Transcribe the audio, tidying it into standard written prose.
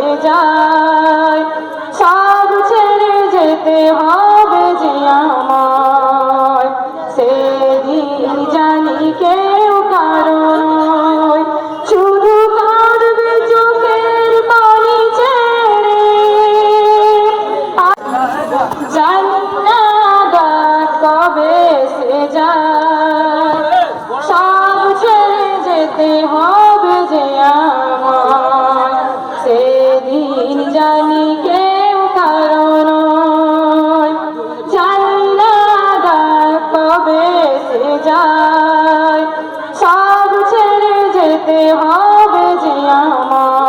সে যায়, সব ছেড়ে যেতে হবে যে আমায়, সেদিন জানি কেউ কারণ শুধু কাঁদবে চোখের পানি ছেড়ে। জানি না কবে সে যায়, সব ছেড়ে যেতে হবে যে আমায়, সেদিন জানি কেউ কারণ জানি না কবে সে যায়, সব ছেড়ে যেতে হবে যে আমায়।